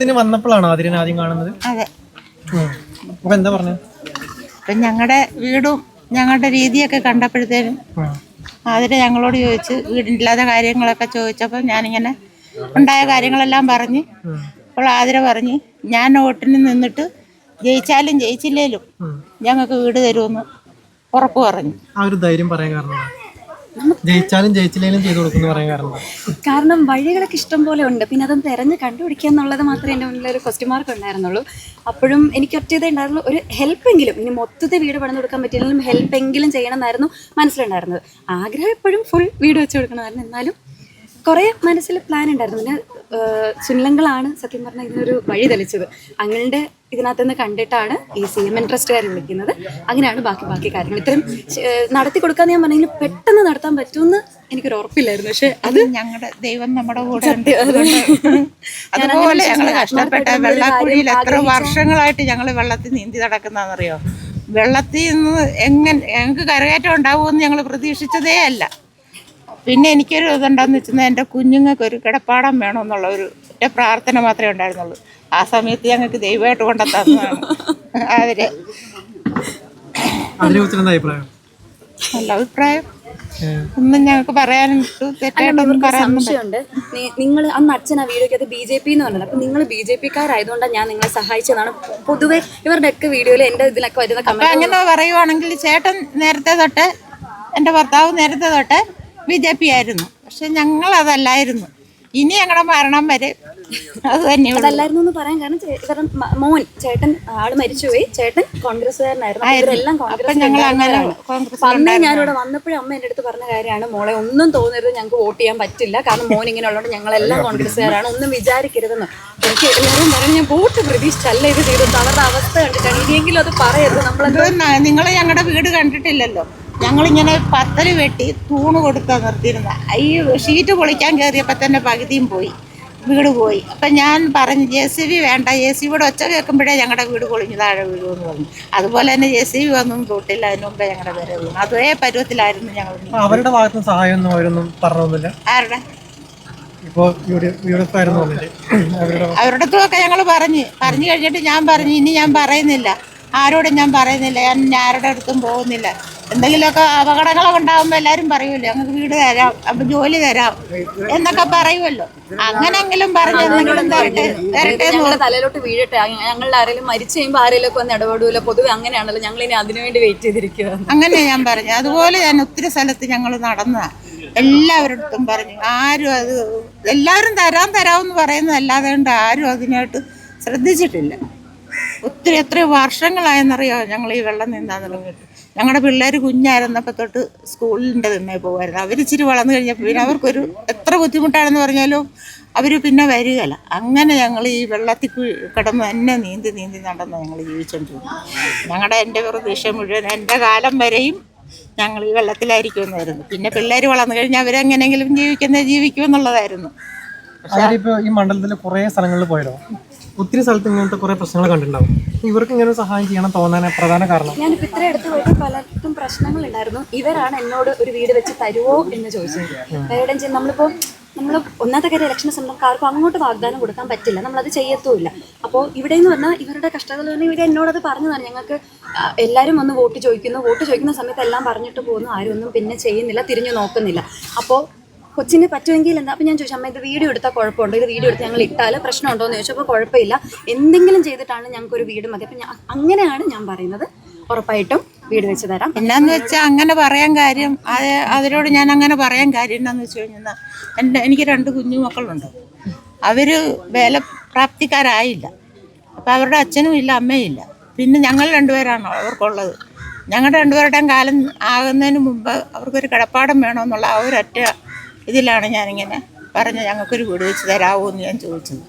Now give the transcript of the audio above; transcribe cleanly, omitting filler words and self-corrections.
ഇതിന് വന്നപ്പോഴാണോ അതിനെ ആദ്യം കാണുന്നത്? അതെ. അപ്പൊ എന്താ പറഞ്ഞത്? അപ്പം ഞങ്ങളുടെ വീടും ഞങ്ങളുടെ രീതിയൊക്കെ കണ്ടപ്പോഴത്തേനും അതിന് ഞങ്ങളോട് ചോദിച്ച് വീടില്ലാത്ത കാര്യങ്ങളൊക്കെ ചോദിച്ചപ്പോൾ ഞാനിങ്ങനെ ഉണ്ടായ കാര്യങ്ങളെല്ലാം പറഞ്ഞ് അപ്പോൾ ആതിര പറഞ്ഞ് ഞാൻ വോട്ടിന് നിന്നിട്ട് ജയിച്ചാലും ജയിച്ചില്ലേലും ഞങ്ങൾക്ക് വീട് തരുമെന്ന് ഉറപ്പ് പറഞ്ഞു. ആ ഒരു ധൈര്യം പറയാൻ കാരണം ജയിച്ചാലും ജയിച്ചില്ലേലും ചെയ്തു കൊടുക്കുന്നു പറയാൻ കാരണം വഴികളൊക്കെ ഇഷ്ടം പോലെ ഉണ്ട്. പിന്നെ അതൊന്ന് തിരഞ്ഞ് കണ്ടുപിടിക്കുക എന്നുള്ളത് മാത്രമേ എൻ്റെ മുന്നിൽ ഒരു ക്വസ്റ്റ്യൻ മാർക്ക് ഉണ്ടായിരുന്നുള്ളൂ. അപ്പോഴും എനിക്ക് ഒറ്റയതേ ഉണ്ടായിരുന്നുള്ളൂ, ഒരു ഹെൽപ്പെങ്കിലും, ഇനി മൊത്തത്തിൽ വീട് പണിത് കൊടുക്കാൻ പറ്റില്ലെങ്കിലും ഹെൽപ്പെങ്കിലും ചെയ്യണമെന്നായിരുന്നു മനസ്സിലുണ്ടായിരുന്നത്. ആഗ്രഹം എപ്പോഴും ഫുൾ വീട് വെച്ച് കൊടുക്കണമായിരുന്നു. എന്നാലും കുറേ മനസ്സിൽ പ്ലാൻ ഉണ്ടായിരുന്നു. പിന്നെ സുനിലങ്കളാണ് സത്യം പറഞ്ഞാൽ ഇതിനൊരു വഴി തെളിച്ചത്. അങ്ങളുടെ ഇതിനകത്തുനിന്ന് കണ്ടിട്ടാണ് ഈ CMN ട്രസ്റ്റുകാർ വിളിക്കുന്നത്. അങ്ങനെയാണ് ബാക്കി കാര്യങ്ങൾ ഇത്രയും നടത്തി കൊടുക്കാന്ന് ഞാൻ പറഞ്ഞെങ്കിൽ പെട്ടെന്ന് നടത്താൻ പറ്റുമെന്ന് എനിക്കൊരു ഉറപ്പില്ലായിരുന്നു. പക്ഷെ അത് ഞങ്ങളുടെ ദൈവം നമ്മുടെ കൂടെ അതുപോലെ ഞങ്ങൾ കഷ്ടപ്പെട്ട വെള്ളക്കുഴിയിൽ എത്ര വർഷങ്ങളായിട്ട് ഞങ്ങൾ വെള്ളത്തിൽ നീന്തി നടക്കുന്നതെന്നറിയോ. വെള്ളത്തിൽ നിന്ന് ഞങ്ങൾക്ക് കരകയറ്റം ഉണ്ടാവുമെന്ന് ഞങ്ങൾ പ്രതീക്ഷിച്ചതേ അല്ല. പിന്നെ എനിക്കൊരു ഇതുണ്ടെന്ന് വെച്ചാൽ എൻ്റെ കുഞ്ഞുങ്ങൾക്ക് ഒരു കിടപ്പാടം വേണമെന്നുള്ള ഒരു ഒറ്റ പ്രാർത്ഥന മാത്രമേ ഉണ്ടായിരുന്നുള്ളൂ. ആ സമയത്ത് ഞങ്ങൾക്ക് ദൈവമായിട്ട് കൊണ്ടെത്തന്നതാണ് അവര്. നല്ല അഭിപ്രായം ഒന്നും ഞങ്ങൾക്ക് പറയാനുണ്ട്, തെറ്റായിട്ടൊന്നും സംശയമുണ്ട്. നിങ്ങൾ അന്ന് അച്ഛൻ ആ വീഡിയോക്ക് അത് BJP എന്ന് പറഞ്ഞത്. അപ്പൊ നിങ്ങൾ BJP-ക്കാരായതുകൊണ്ടാണ് ഞാൻ നിങ്ങളെ സഹായിച്ചതാണ് പൊതുവെ ഇവരുടെ ഒക്കെ വീഡിയോയിൽ എൻ്റെ ഇതിലൊക്കെ വരുന്ന കമന്റ്. അങ്ങനെ പറയുവാണെങ്കിൽ ചേട്ടൻ നേരത്തെ തൊട്ട് എൻ്റെ ഭർത്താവ് നേരത്തെ തൊട്ട് BJP ആയിരുന്നു. പക്ഷെ ഞങ്ങൾ അതല്ലായിരുന്നു. ഇനി ഞങ്ങളുടെ മരണം വരെ അത് തന്നെ അതല്ലായിരുന്നു എന്ന് പറയാൻ കാരണം ഇവരുടെ മോൻ ചേട്ടൻ ആള് മരിച്ചുപോയി. ചേട്ടൻ കോൺഗ്രസ്സുകാരനായിരുന്നു. ഇവരെല്ലാം കോൺഗ്രസ്സുകാരാണ്. അന്ന് ഞാനിവിടെ വന്നപ്പോഴും അമ്മ എൻ്റെ അടുത്ത് പറഞ്ഞ കാര്യമാണ്, മോളെ ഒന്നും തോന്നരുത്, ഞങ്ങൾക്ക് വോട്ട് ചെയ്യാൻ പറ്റില്ല, കാരണം മോൻ ഇങ്ങനെ ഉള്ളതുകൊണ്ട് ഞങ്ങളെല്ലാം കോൺഗ്രസ്സുകാരാണ്, ഒന്നും വിചാരിക്കരുതെന്ന്. എനിക്ക് എല്ലാവരും പറഞ്ഞു ഞാൻ വോട്ട് പ്രതീക്ഷിച്ചല്ല ഇത് ചെയ്തത്. അവരുടെ അവസ്ഥ കണ്ടിട്ടാണ്. ഇനിയെങ്കിലും അത് പറയരുത്. നമ്മളത് നിങ്ങൾ ഞങ്ങളുടെ വീട് കണ്ടിട്ടില്ലല്ലോ. ഞങ്ങളിങ്ങനെ പത്തല് വെട്ടി തൂണ് കൊടുത്താൽ നിർത്തിയിരുന്ന ഈ ഷീറ്റ് പൊളിക്കാൻ കയറിയപ്പോൾ തന്നെ പകുതിയും പോയി, വീട് പോയി. അപ്പം ഞാൻ പറഞ്ഞു JCB വേണ്ട, JCB ഒച്ച കേൾക്കുമ്പോഴേ ഞങ്ങളുടെ വീട് പൊളിഞ്ഞു താഴെ വീഴുമെന്ന് പറഞ്ഞു. അതുപോലെ തന്നെ JCB ഒന്നും തൊട്ടില്ല, അതിന് മുമ്പേ ഞങ്ങളുടെ പേരെ വീണു. അതേ പരുവത്തിലായിരുന്നു ഞങ്ങൾ. അവരുടെ ഭാഗത്ത് സഹായമൊന്നും അവരൊന്നും പറഞ്ഞൊന്നുമില്ല. ആരുടെ അവരുടെ അടുത്തുമൊക്കെ ഞങ്ങൾ പറഞ്ഞു കഴിഞ്ഞിട്ട് ഞാൻ പറഞ്ഞു ഇനി ഞാൻ പറയുന്നില്ല, ആരോടും ഞാൻ പറയുന്നില്ല, ഞാൻ ആരുടെ അടുത്തും പോകുന്നില്ല. എന്തെങ്കിലുമൊക്കെ അപകടങ്ങളൊക്കെ ഉണ്ടാകുമ്പോൾ എല്ലാവരും പറയുമല്ലോ ഞങ്ങൾക്ക് വീട് തരാം, അപ്പം ജോലി തരാം എന്നൊക്കെ പറയുമല്ലോ. അങ്ങനെങ്കിലും പറഞ്ഞു എന്തെങ്കിലും തലയിലോട്ട് വീഴട്ടെ, ഞങ്ങളുടെ ആരെങ്കിലും മരിച്ചു കഴിയുമ്പോൾ ആരെങ്കിലും വന്ന് ഇടപെടൂല. പൊതുവെ അങ്ങനെയാണല്ലോ, ഞങ്ങൾ ഇനി അതിനുവേണ്ടി വെയിറ്റ് ചെയ്തിരിക്കുക. അങ്ങനെ ഞാൻ പറഞ്ഞു. അതുപോലെ ഞാൻ ഒത്തിരി സ്ഥലത്ത് ഞങ്ങൾ നടന്നതാണ്. എല്ലാവരുടെ അടുത്തും പറഞ്ഞു. ആരും അത് എല്ലാവരും തരാമെന്ന് പറയുന്നതല്ലാതെ കൊണ്ട് ആരും അതിനായിട്ട് ശ്രദ്ധിച്ചിട്ടില്ല. ഒത്തിരി എത്രയോ വർഷങ്ങളായെന്നറിയോ ഞങ്ങൾ ഈ വെള്ളം നീന്താൻ തുടങ്ങിയിട്ട്. ഞങ്ങളുടെ പിള്ളേർ കുഞ്ഞായിരുന്നപ്പോൾ തൊട്ട് സ്കൂളിൻ്റെ തന്നെ പോകുമായിരുന്നു. അവരിച്ചിരി വളർന്നു കഴിഞ്ഞപ്പോൾ പിന്നെ അവർക്കൊരു എത്ര ബുദ്ധിമുട്ടാണെന്ന് പറഞ്ഞാലും അവർ പിന്നെ വരികയില്ല. അങ്ങനെ ഞങ്ങൾ ഈ വെള്ളത്തിൽ കിടന്ന് തന്നെ നീന്തി നടന്ന് ഞങ്ങൾ ജീവിച്ചുകൊണ്ടിരുന്നു. എൻ്റെ പ്രതീക്ഷ മുഴുവൻ എൻ്റെ കാലം വരെയും ഞങ്ങൾ ഈ വെള്ളത്തിലായിരിക്കുമെന്നായിരുന്നു. പിന്നെ പിള്ളേർ വളർന്നു കഴിഞ്ഞാൽ അവരെങ്ങനെയെങ്കിലും ജീവിക്കുമെന്നുള്ളതായിരുന്നു. ഈ മണ്ഡലത്തിൽ കുറേ സ്ഥലങ്ങളിൽ പോയല്ലോ, ഒത്തിരി സ്ഥലത്ത് ഇങ്ങനത്തെ കുറെ പ്രശ്നങ്ങൾ കണ്ടിട്ടുണ്ടാവും. ഇവർക്ക് ഇങ്ങനെ സഹായം ചെയ്യണം തോന്നാൻ പ്രധാന കാരണം ഞാനിപ്പോൾ ഇത്ര അടുത്ത് പോയിട്ട് പലർക്കും പ്രശ്നങ്ങൾ ഉണ്ടായിരുന്നു. ഇവരാണ് എന്നോട് ഒരു വീട് വെച്ച് തരുമോ എന്ന് ചോദിച്ചത്. വേറെ നമ്മളിപ്പോൾ നമ്മൾ ഒന്നാമത്തെ കാര്യം ഇലക്ഷൻ സമയത്ത് ആർക്കും അങ്ങോട്ട് വാഗ്ദാനം കൊടുക്കാൻ പറ്റില്ല, നമ്മളത് ചെയ്യത്തുമില്ല. അപ്പോൾ ഇവിടെ എന്ന് പറഞ്ഞാൽ ഇവരുടെ കഷ്ടതകൾ പറഞ്ഞാൽ ഇവർ എന്നോടത് പറഞ്ഞതാണ്. ഞങ്ങൾക്ക് എല്ലാവരും വന്ന് വോട്ട് ചോദിക്കുന്ന സമയത്ത് എല്ലാം പറഞ്ഞിട്ട് പോകുന്നു, ആരും ഒന്നും പിന്നെ ചെയ്യുന്നില്ല, തിരിഞ്ഞു നോക്കുന്നില്ല. അപ്പോൾ കൊച്ചിന് പറ്റുമെങ്കിൽ എന്താ. അപ്പം ഞാൻ ചോദിച്ചു അമ്മ ഇത് വീഡിയോ എടുത്താൽ കുഴപ്പമുണ്ടോ, ഇത് വീഡിയോ എടുത്ത് ഞങ്ങൾ ഇട്ടാൽ പ്രശ്നമുണ്ടോ എന്ന് ചോദിച്ചപ്പോൾ കുഴപ്പമില്ല, എന്തെങ്കിലും ചെയ്തിട്ടാണ് ഞങ്ങൾക്കൊരു വീട് മതി. അപ്പം അങ്ങനെയാണ് ഞാൻ പറയുന്നത്, ഉറപ്പായിട്ടും വീട് വെച്ച് തരാം. എന്നാന്ന് വെച്ചാൽ അങ്ങനെ പറയാൻ കാര്യം അതിനോട് ഞാൻ അങ്ങനെ പറയാൻ കാര്യം എന്താണെന്ന് വെച്ച് കഴിഞ്ഞാൽ എനിക്ക് 2 കുഞ്ഞുമക്കളുണ്ട്. അവർ വേലപ്രാപ്തിക്കാരായില്ല. അപ്പോൾ അവരുടെ അച്ഛനും ഇല്ല, അമ്മയും ഇല്ല. പിന്നെ ഞങ്ങൾ 2 പേരാണ് അവർക്കുള്ളത്. ഞങ്ങളുടെ 2 പേരുടെയും കാലം ആകുന്നതിന് മുമ്പ് അവർക്കൊരു കിടപ്പാടം വേണമെന്നുള്ള ആ ഒരൊറ്റ ഇതിലാണ് ഞാനിങ്ങനെ പറഞ്ഞ് ഞങ്ങൾക്കൊരു വീട് വെച്ച് തരാമോ എന്ന് ഞാൻ ചോദിച്ചത്.